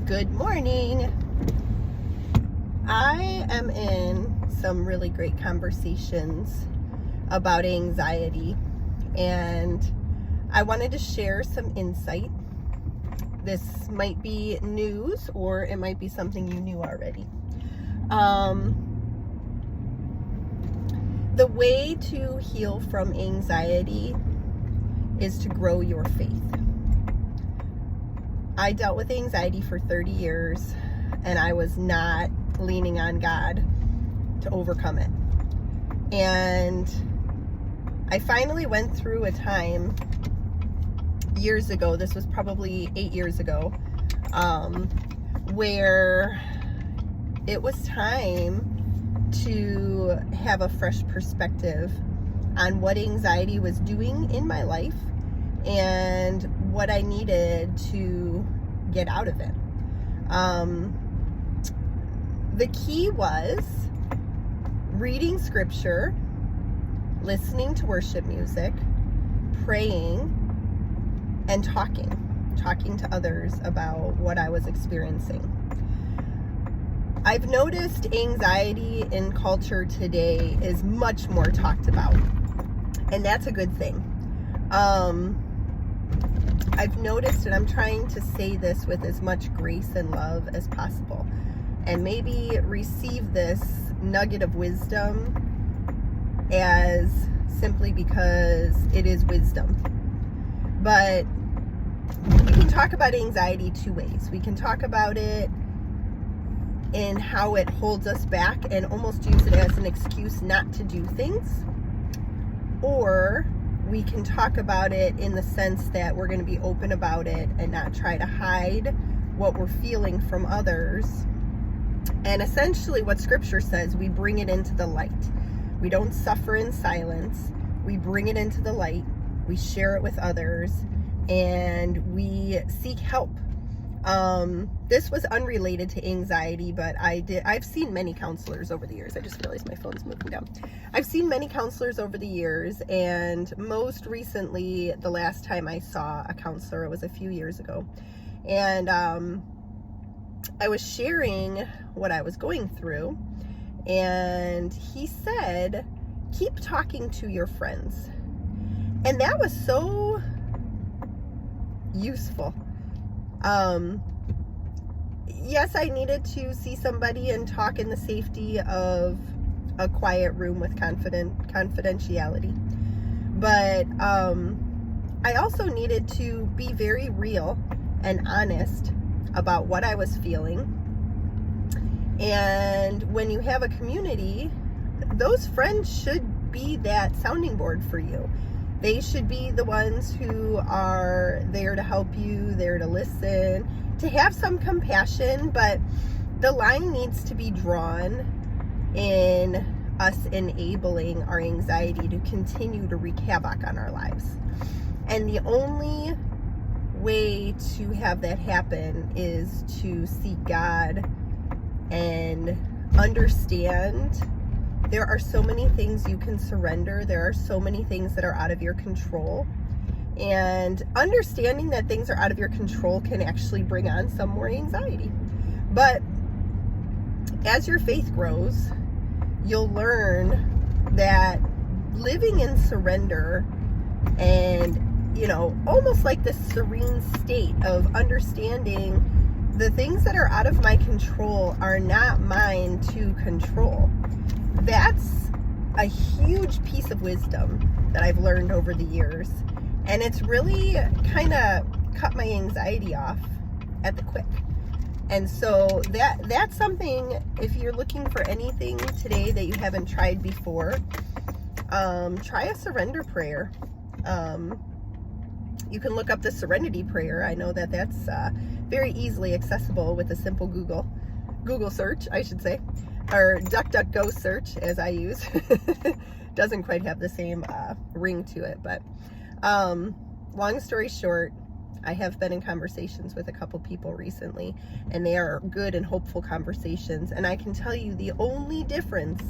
Good morning. I am in some really great conversations about anxiety, and I wanted to share some insight. This might be news, or it might be something you knew already. The way to heal from anxiety is to grow your faith. I dealt with anxiety for 30 years, and I was not leaning on God to overcome it. And I finally went through a time years ago, this was probably 8 years ago, where it was time to have a fresh perspective on what anxiety was doing in my life and what I needed to get out of it. The key was reading scripture, listening to worship music, praying, and talking to others about what I was experiencing. I've noticed anxiety in culture today is much more talked about, and that's a good thing. I've noticed, and I'm trying to say this with as much grace and love as possible, and maybe receive this nugget of wisdom as simply because it is wisdom. But we can talk about anxiety two ways. We can talk about it in how it holds us back and almost use it as an excuse not to do things, or we can talk about it in the sense that we're going to be open about it and not try to hide what we're feeling from others. And essentially what scripture says, we bring it into the light. We don't suffer in silence. We bring it into the light. We share it with others, and we seek help. This was unrelated to anxiety, but I've seen many counselors over the years. I just realized my phone's moving down. I've seen many counselors over the years, and most recently, the last time I saw a counselor, it was a few years ago. And I was sharing what I was going through, and he said, keep talking to your friends. And that was so useful. Yes, I needed to see somebody and talk in the safety of a quiet room with confidentiality. But I also needed to be very real and honest about what I was feeling. And when you have a community, those friends should be that sounding board for you. They should be the ones who are there to help you, there to listen, to have some compassion, but the line needs to be drawn in us enabling our anxiety to continue to wreak havoc on our lives. And the only way to have that happen is to seek God and understand there are so many things you can surrender. There are so many things that are out of your control. And understanding that things are out of your control can actually bring on some more anxiety. But as your faith grows, you'll learn that living in surrender and, almost like this serene state of understanding the things that are out of my control are not mine to control. That's a huge piece of wisdom that I've learned over the years. And it's really kind of cut my anxiety off at the quick. And so that's something, if you're looking for anything today that you haven't tried before, try a surrender prayer. You can look up the Serenity Prayer. I know that that's very easily accessible with a simple Google search, I should say, or DuckDuckGo search, as I use. Doesn't quite have the same ring to it, but long story short, I have been in conversations with a couple people recently, and they are good and hopeful conversations. And I can tell you the only difference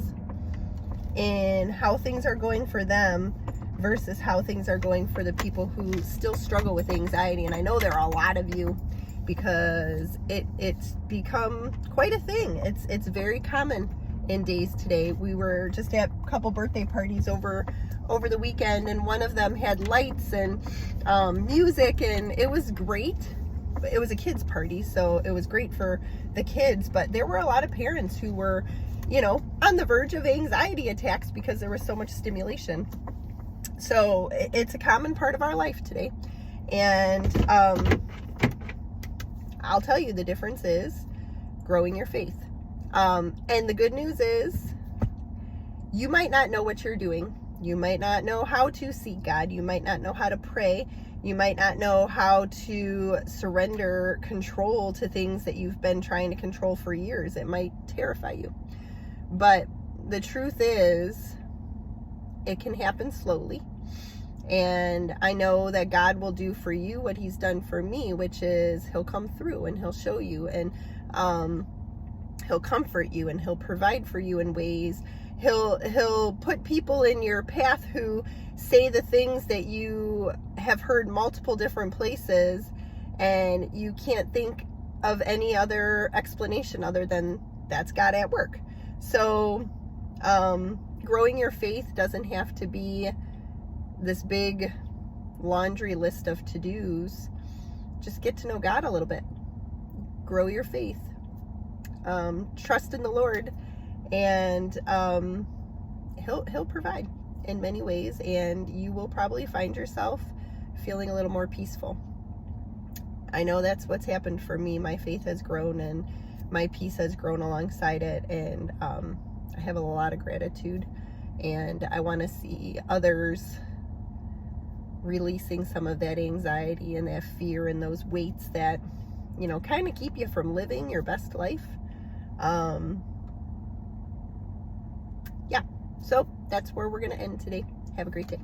in how things are going for them versus how things are going for the people who still struggle with anxiety, and I know there are a lot of you because it's become quite a thing. It's very common in days today. We were just at a couple birthday parties over the weekend, and one of them had lights and music, and it was great. It was a kids party, so it was great for the kids, but there were a lot of parents who were, you know, on the verge of anxiety attacks because there was so much stimulation. So it's a common part of our life today. And I'll tell you, the difference is growing your faith. And the good news is, you might not know what you're doing. You might not know how to seek God. You might not know how to pray. You might not know how to surrender control to things that you've been trying to control for years. It might terrify you. But the truth is, it can happen slowly. And I know that God will do for you what he's done for me, which is he'll come through and he'll show you, and he'll comfort you, and he'll provide for you in ways. He'll put people in your path who say the things that you have heard multiple different places, and you can't think of any other explanation other than that's God at work. So growing your faith doesn't have to be this big laundry list of to-dos. Just get to know God a little bit. Grow your faith. Trust in the Lord, and he'll provide in many ways, and you will probably find yourself feeling a little more peaceful. I know that's what's happened for me. My faith has grown, and my peace has grown alongside it, and I have a lot of gratitude, and I want to see others releasing some of that anxiety and that fear and those weights that, you know, kind of keep you from living your best life. Yeah, so that's where we're going to end today. Have a great day.